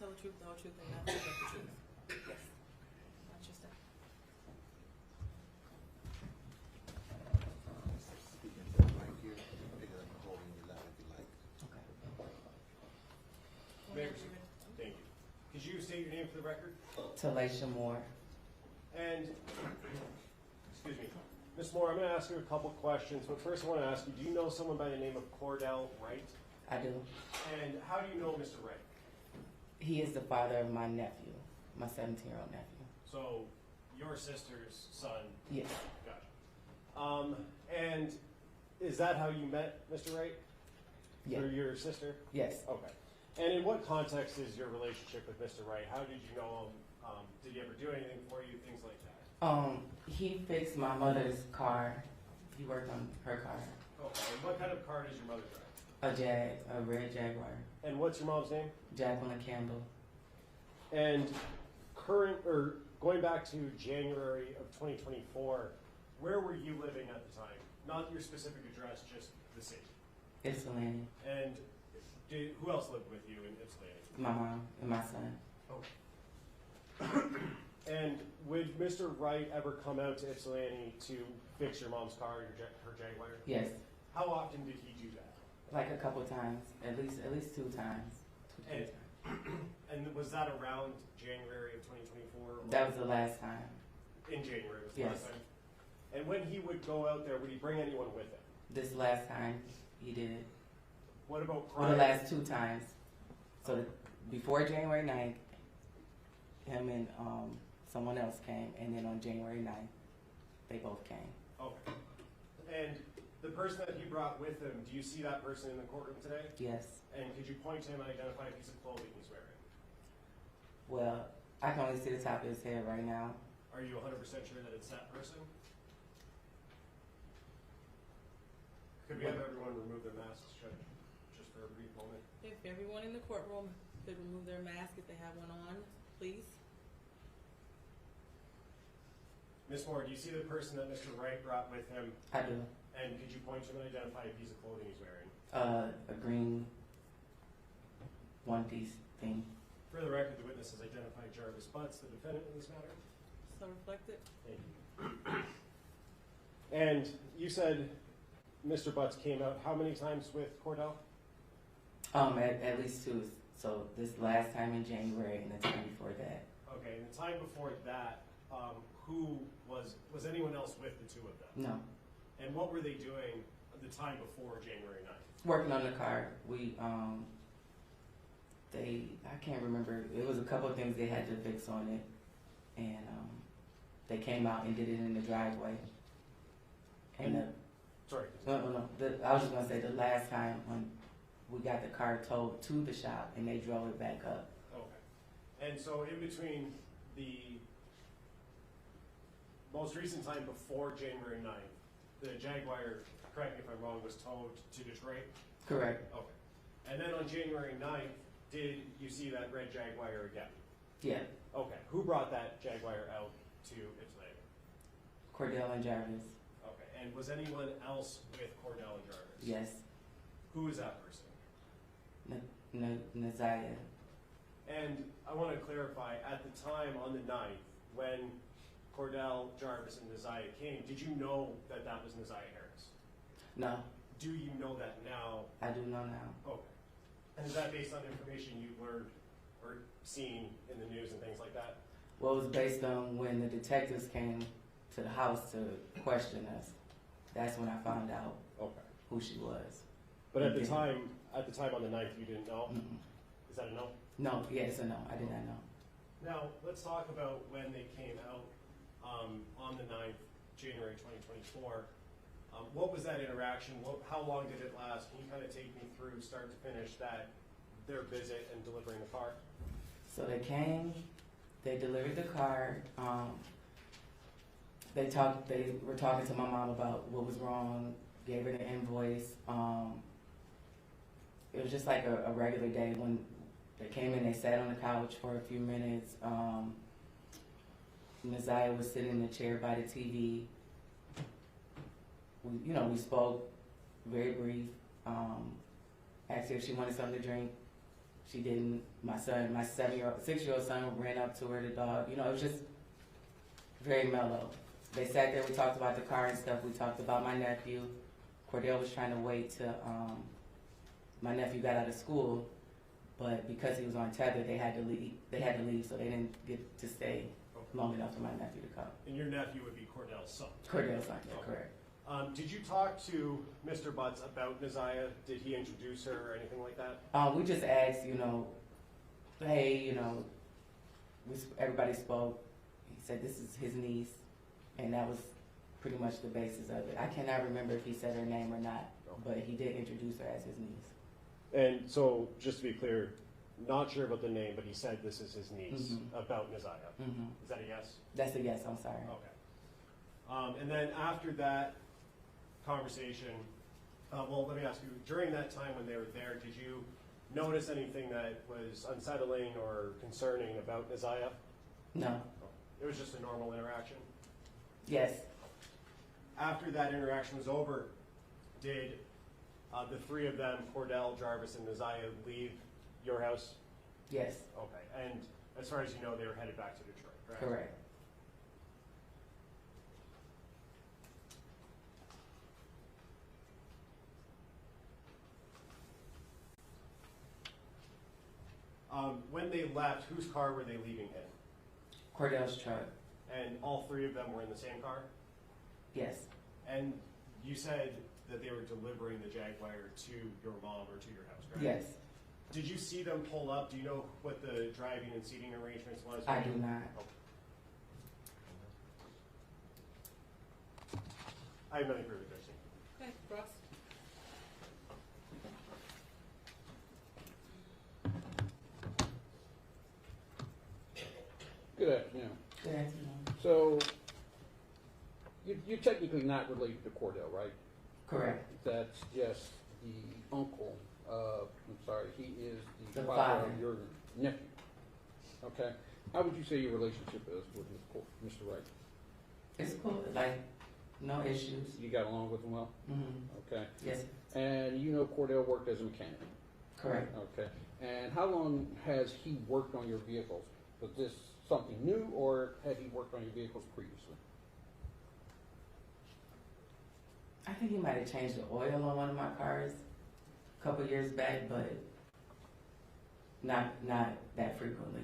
tell the truth, the whole truth, and nothing but the truth. Yes. Watch your step. Speaking to the mic here, pick it up and hold it in your lap if you like. Okay. Whenever you're ready. Thank you. Could you state your name for the record? Talisha Moore. And, excuse me, Ms. Moore, I'm going to ask you a couple questions, but first I want to ask you, do you know someone by the name of Cordell Wright? I do. And how do you know Mr. Wright? He is the father of my nephew, my 17-year-old nephew. So, your sister's son. Yes. Gotcha. And is that how you met Mr. Wright? Yeah. Through your sister? Yes. Okay. And in what context is your relationship with Mr. Wright? How did you know him? Did he ever do anything for you? Things like that. He fixed my mother's car. He worked on her car. Okay. And what kind of car does your mother drive? A red Jaguar. And what's your mom's name? Jacqueline Campbell. And going back to January of 2024, where were you living at the time? Not your specific address, just the city. Ypsilanti. And who else lived with you in Ypsilanti? My mom and my son. And would Mr. Wright ever come out to Ypsilanti to fix your mom's car, her Jaguar? Yes. How often did he do that? Like a couple times. At least 2 times. And was that around January of 2024? That was the last time. In January was the Yes. last time? And when he would go out there, would he bring anyone with him? This last time he did. What about Or prior? the last 2 times. So before January 9th, him and someone else came, and then on January 9th, they both came. Okay. And the person that he brought with him, do you see that person in the courtroom today? Yes. And could you point to him and identify a piece of clothing he's wearing? Well, I can only see the top of his head right now. Are you 100% sure that it's that person? Could we have everyone remove their masks, Judge, just for a brief moment? If everyone in the courtroom could remove their mask if they have one on, please. Ms. Moore, do you see the person that Mr. Wright brought with him? I do. And could you point to him and identify a piece of clothing he's wearing? A green one-piece thing. For the record, the witness has identified Jarvis Butz, the defendant in this matter. So reflected. Thank you. And you said Mr. Butz came out how many times with Cordell? At least 2. So this last time in January and the time before that. Okay, and the time before that, who was anyone else with the two of them? No. And what were they doing the time before January 9th? Working on the car. I can't remember. It was a couple of things they had to fix on it. And they came out and did it in the driveway. And Sorry. I was just going to say the last time when we got the car towed to the shop and they drove it back up. Okay. And so in between the most recent time before January 9th, the Jaguar, correct me if I'm wrong, was towed to Detroit? Correct. Okay. And then on January 9th, did you see that red Jaguar again? Yeah. Okay. Who brought that Jaguar out to Ypsilanti? Cordell and Jarvis. Okay. And was anyone else with Cordell and Jarvis? Yes. Who is that person? Naziah. And I want to clarify, at the time on the 9th, when Cordell, Jarvis, and Naziah came, did you know that that was Naziah Harris? No. Do you know that now? I do know now. Okay. And is that based on information you learned or seen in the news and things like that? Well, it was based on when the detectives came to the house to question us. That's when I found out who she was. But at the time on the 9th, you didn't know? Mm-mm. Is that a no? No, yeah, it's a no. I did not know. Now, let's talk about when they came out on the 9th, January 2024. What was that interaction? How long did it last? Can you kind of take me through, start to finish, their visit and delivering the car? So they came, they delivered the car. They were talking to my mom about what was wrong, gave her the invoice. It was just like a regular day. When they came in, they sat on the couch for a few minutes. Naziah was sitting in the chair by the TV. We spoke, very brief. Asked her if she wanted something to drink. She didn't. My 6-year-old son ran up to her, the dog. You know, it was just very mellow. They sat there, we talked about the car and stuff. We talked about my nephew. Cordell was trying to wait till my nephew got out of school, but because he was on tether, they had to leave, so they didn't get to stay long enough for my nephew to come. And your nephew would be Cordell's son? Cordell's son, yeah, Okay. correct. Did you talk to Mr. Butz about Neziah? Did he introduce her or anything like that? We just asked, hey, everybody spoke. He said this is his niece, and that was pretty much the basis of it. I cannot remember if he said her name or not, but he did introduce her as his niece. And so, just to be clear, not sure about the name, but he said this is his niece about Neziah. Is that a yes? That's a yes, I'm sorry. Okay. And then after that conversation, well, let me ask you, during that time when they were there, did you notice anything that was unsettling or concerning about Neziah? No. It was just a normal interaction? Yes. After that interaction was over, did the three of them, Cordell, Jarvis, and Neziah, leave your house? Yes. Okay. And as far as you know, they were headed back to Detroit, correct? Correct. When they left, whose car were they leaving in? Cordell's truck. And all three of them were in the same car? Yes. And you said that they were delivering the Jaguar to your mom or to your house, right? Yes. Did you see them pull up? Do you know what the driving and seating arrangements was? I do not. Okay. I have nothing further, Christine. Okay, Ross? Good afternoon. Good afternoon. So, you're technically not related to Cordell, right? Correct. That's just the uncle of, he is the The father father. of your nephew. Okay. How would you say your relationship is with Mr. Wright? It's cool. Like, no issues. You got along with him well? Okay. Yes. And you know Cordell worked as a mechanic? Correct. Okay. And how long has he worked on your vehicles? Was this something new, or had he worked on your vehicles previously? I think he might have changed the oil on one of my cars a couple years back, but not that frequently.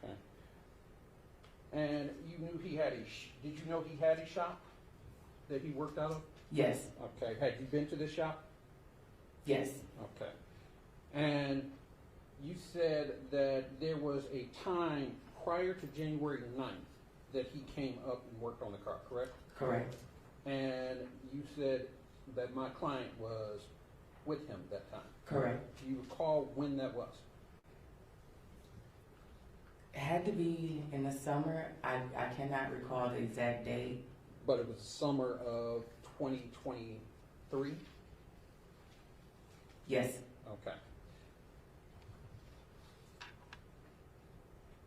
Okay. And you knew he had did you know he had a shop that he worked out of? Yes. Okay. Had you been to this shop? Yes. Okay. And you said that there was a time prior to January 9th that he came up and worked on the car, correct? Correct. And you said that my client was with him that time. Correct. Do you recall when that was? It had to be in the summer. I cannot recall the exact date. But it was the summer of 2023? Yes. Okay.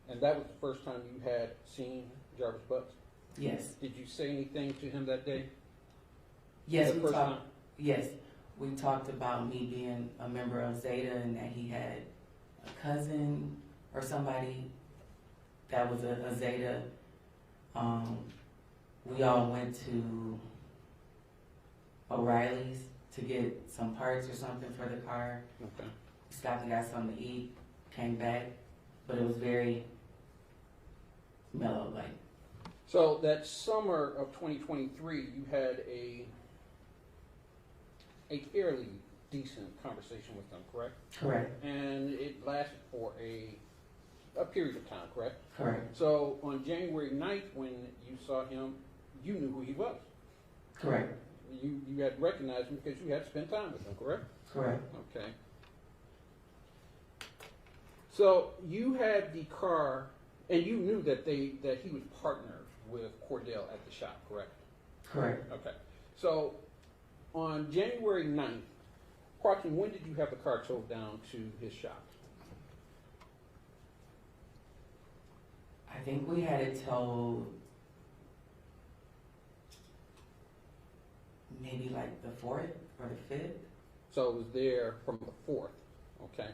And that was the first time you had seen Jarvis Butz? Yes. Did you say anything to him that day? Yes, The we first talked. time? Yes, we talked about me being a member of Zeta and that he had a cousin or somebody that was a Zeta. We all went to O'Reilly's to get some parts or something for the car. Okay. Stopped and got something to eat, came back, but it was very mellow, like. So that summer of 2023, you had a fairly decent conversation with them, correct? Correct. And it lasted for a period of time, correct? Correct. So on January 9th, when you saw him, you knew who he was. Correct. You had recognized him because you had spent time with him, correct? Correct. Okay. So you had the car, and you knew that he was partnered with Cordell at the shop, correct? Correct. Okay. So on January 9th, approximately when did you have the car towed down to his shop? I think we had it towed maybe like the 4th or the 5th. So it was there from the 4th, okay?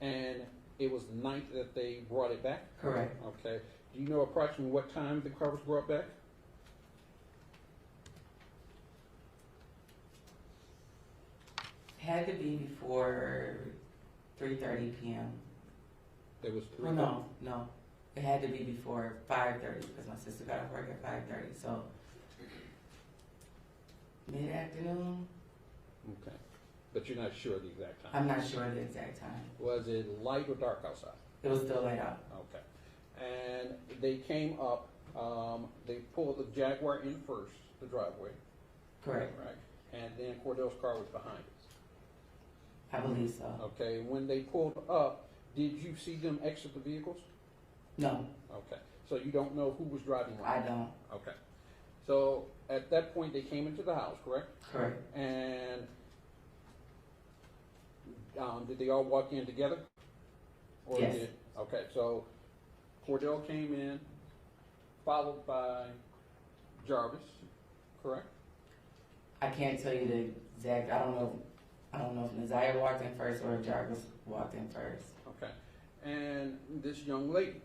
And it was the 9th that they brought it back? Correct. Okay. Do you know approximately what time the car was brought back? Had to be before 3:30 p.m. It was 3. Well, no. It had to be before 5:30 because my sister got off work at 5:30. So mid-afternoon. Okay. But you're not sure the exact time? I'm not sure the exact time. Was it light or dark outside? It was still light out. Okay. And they came up, they pulled the Jaguar in first, the driveway. Correct. Right. And then Cordell's car was behind it. I believe so. Okay. When they pulled up, did you see them exit the vehicles? No, Okay. So you don't know who was driving what? I don't. Okay. So at that point, they came into the house, correct? Correct. And did they all walk in together? Yes. Okay, so Cordell came in, followed by Jarvis, correct? I can't tell you the exact. I don't know if Naziah walked in first or if Jarvis walked in first. Okay. And this young lady.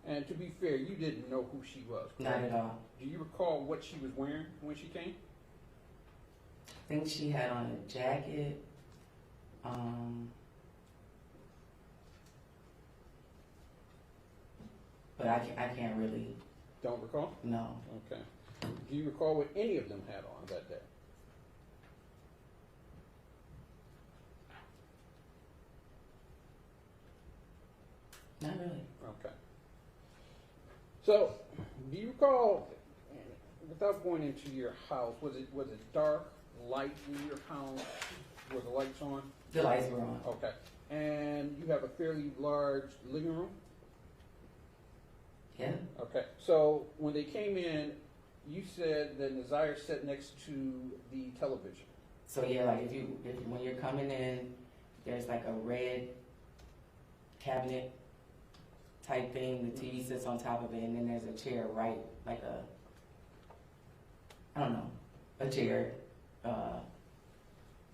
And to be fair, you didn't know who she was, correct? Not at all. Do you recall what she was wearing when she came? I think she had on a jacket. But I can't really. Don't recall? No. Okay. Do you recall what any of them had on that day? Not really. Okay. So, do you recall, without going into your house, was it dark, light in your house? Were the lights on? The lights were on. Okay. And you have a fairly large living room? Yeah. Okay. So when they came in, you said that Naziah sat next to the television. So yeah, like if when you're coming in, there's like a red cabinet type thing. The TV sits on top of it, and then there's a chair right, like a chair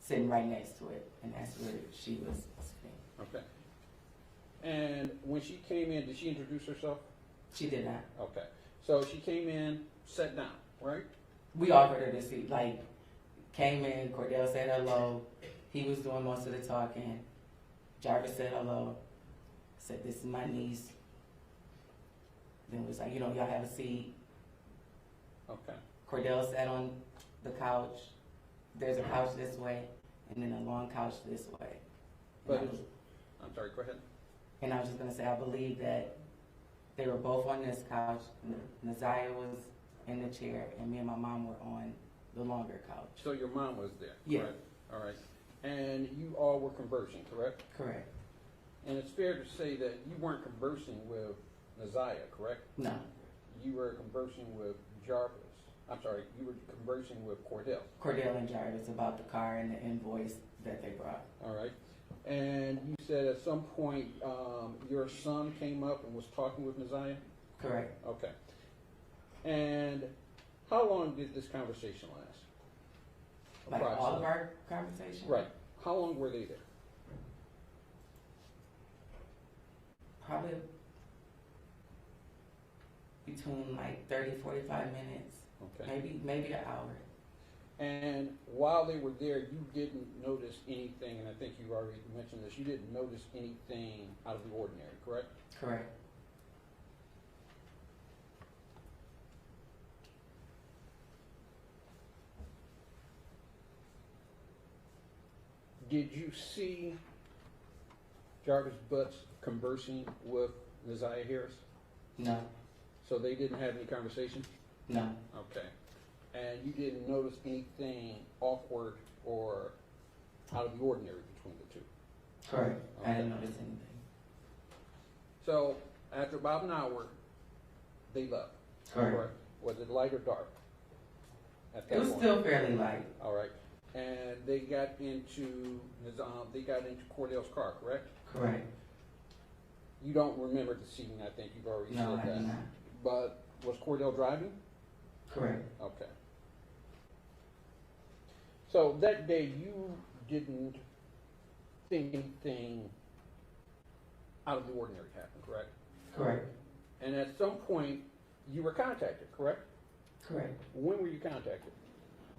sitting right next to it, and that's where she was sitting. Okay. And when she came in, did she introduce herself? She did not. Okay. So she came in, sat down, right? We offered her to see, like, came in, Cordell said hello. He was doing most of the talking. Jarvis said hello. Said, this is my niece. Then it was like, y'all have a seat. Okay. Cordell sat on the couch. There's a couch this way, and then a long couch this way. But I'm sorry, go ahead. And I was just gonna say, I believe that they were both on this couch. Naziah was in the chair, and me and my mom were on the longer couch. So your mom was there? Yeah. Correct? All right. And you all were conversing, correct? Correct. And it's fair to say that you weren't conversing with Naziah, correct? No. You were conversing with Jarvis. I'm sorry, you were conversing with Cordell. Cordell and Jarvis about the car and the invoice that they brought. All right. And you said at some point your son came up and was talking with Naziah? Correct. Okay. And how long did this conversation last? Like all of Approximately. our conversation? Right. How long were they there? Probably between like 30, 45 minutes. Okay. Maybe an hour. And while they were there, you didn't notice anything, and I think you already mentioned this, you didn't notice anything out of the ordinary, correct? Correct. Did you see Jarvis Butz conversing with Naziah Harris? No. So they didn't have any conversation? No. Okay. And you didn't notice anything awkward or out of the ordinary between the two? Correct. I Okay. didn't notice anything. So after about an hour, they left? Correct. Was it light or dark? At that It was point? still fairly light. All right. And they got into Cordell's car, correct? Correct. You don't remember the scene, I think you've already No, said I that. do not. But was Cordell driving? Correct. Okay. So that day you didn't think anything out of the ordinary happened, correct? Correct. And at some point, you were contacted, correct? Correct. When were you contacted?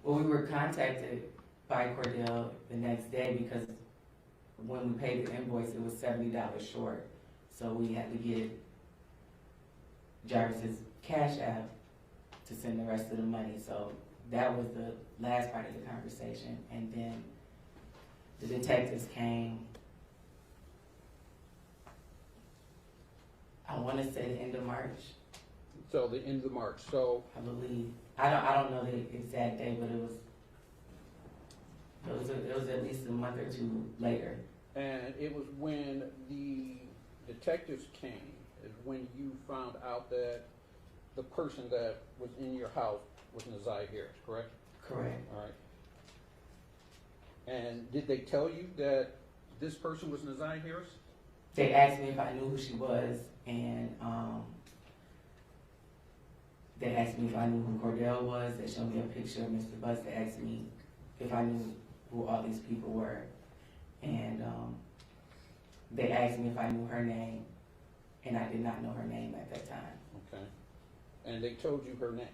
Well, we were contacted by Cordell the next day because when we paid the invoice, it was $70 short. So we had to get Jarvis's Cash App to send the rest of the money. So that was the last part of the conversation. And then the detectives came, I want to say the end of March, So the end of March, so, I believe. I don't know the exact day, but it was at least a month or two later. and it was when the detectives came, is when you found out that the person that was in your house was Naziah Harris, correct? Correct. All right. And did they tell you that this person was Naziah Harris? They asked me if I knew who she was, and they asked me if I knew who Cordell was. They showed me a picture of Mr. Butz. They asked me if I knew who all these people were, and they asked me if I knew her name, and I did not know her name at that time. Okay. And they told you her name?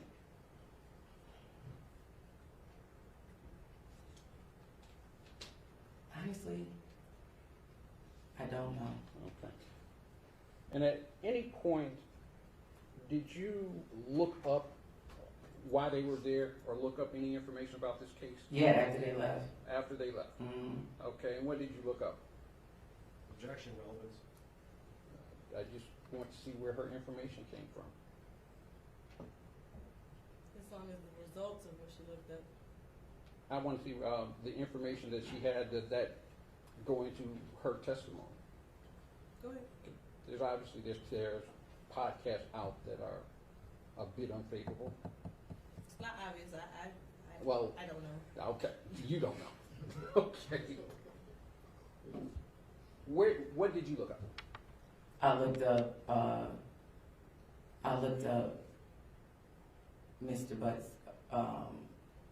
Honestly, I don't know. Okay. And at any point, did you look up why they were there or look up any information about this case Yeah, after they left. after they left? Okay, and what did you look up? Objection, relevance. I just want to see where her information came from. As long as the results of what she looked up. I want to see the information that she had that go into her testimony. Go ahead. There's obviously there's podcasts out that are a bit unfavorable. It's not obvious. Well- I don't know. Okay, you don't know. Okay. What did you look up? I looked up Mr. Butt's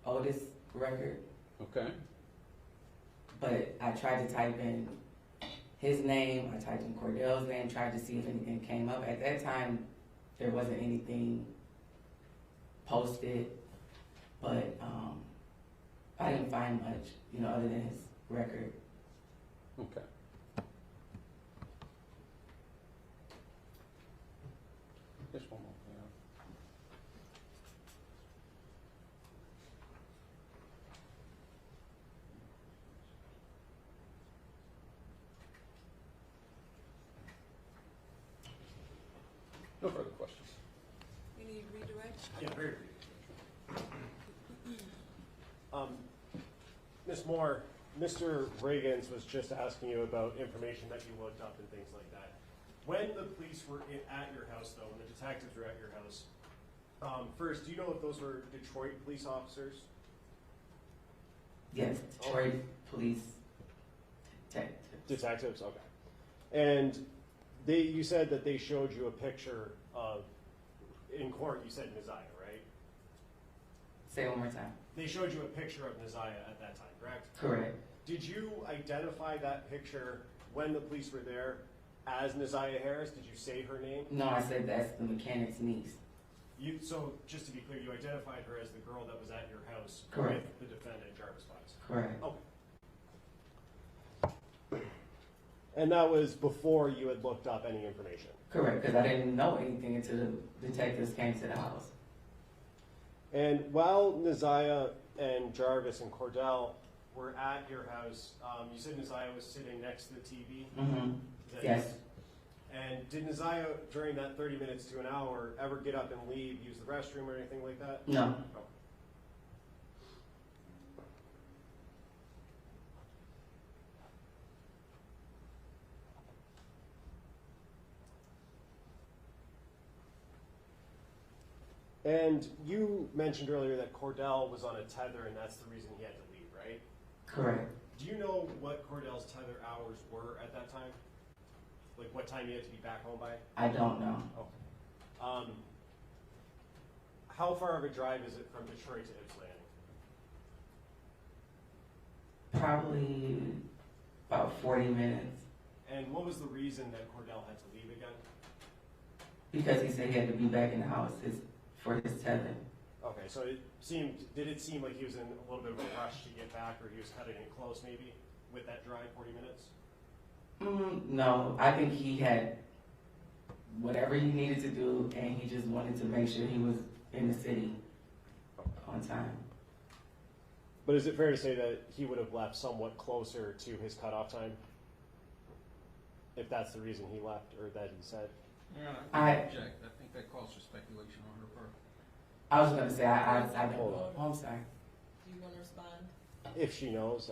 oldest record, Okay. but I tried to type in his name, I typed in Cordell's name, tried to see if anything came up. At that time, there wasn't anything posted, but I didn't find much, other than his record. Okay. Just one more. No further questions. You need redirect? Yeah, very brief. Ms. Moore, Mr. Reagans was just asking you about information that you looked up and things like that. When the police were at your house, though, when the detectives were at your house, first, do you know if those were Detroit police officers? Yes, Detroit police Detectives, okay. And you said that they showed you a picture of, in court, you said Naziah, right? Say it one more time. They showed you a picture of Naziah at that time, correct? Correct. Did you identify that picture when the police were there as Naziah Harris? Did you say her name? No, I said that's the mechanic's niece. So, just to be clear, you identified her as the girl that was at your house Correct. with the defendant, Jarvis Butz. Correct. Okay. And that was before you had looked up any information? Correct, because I didn't know anything until the detectives came to the house. And while Naziah and Jarvis and Cordell were at your house, you said Naziah was sitting next to the TV? Mm-hmm. Yes. And did Naziah, during that 30 minutes to an hour, ever get up and leave, use the restroom or anything like that? No. Oh. And you mentioned earlier that Cordell was on a tether and that's the reason he had to leave, right? Correct. Do you know what Cordell's tether hours were at that time? Like what time he had to be back home by? I don't know. Okay. How far of a drive is it from Detroit to Ypsilanti? Probably about 40 minutes. And what was the reason that Cordell had to leave again? Because he said he had to be back in the house for his tether. Okay, so did it seem like he was in a little bit of a rush to get back, or he was cutting it close maybe with that drive 40 minutes? No, I think he had whatever he needed to do, and he just wanted to make sure he was in the city on time. But is it fair to say that he would have left somewhat closer to his cutoff time? If that's the reason he left, or that he said? Yeah, I object. I think that calls for speculation on her part. I was gonna say I don't. Hold on. Oh, I'm sorry. Do you want to respond? If she knows,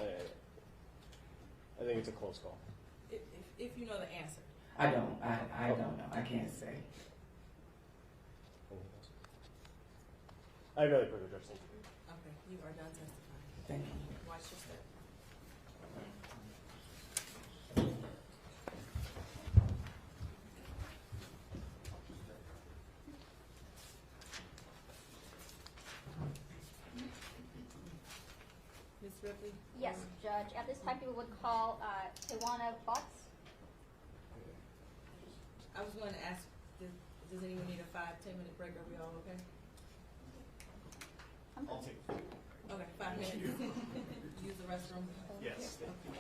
I think it's a close call. If you know the answer. I don't. I don't know. I can't say. I have another further address. Okay, you are done testifying. Thank you. Watch your step. Ms. Ripley? Yes, Judge. At this time, people would call Tawana Butz. I was going to ask, does anyone need a 5-10 minute break? Are we all okay? I'll take it. Okay, 5 minutes. Use the restroom. Yes. Okay.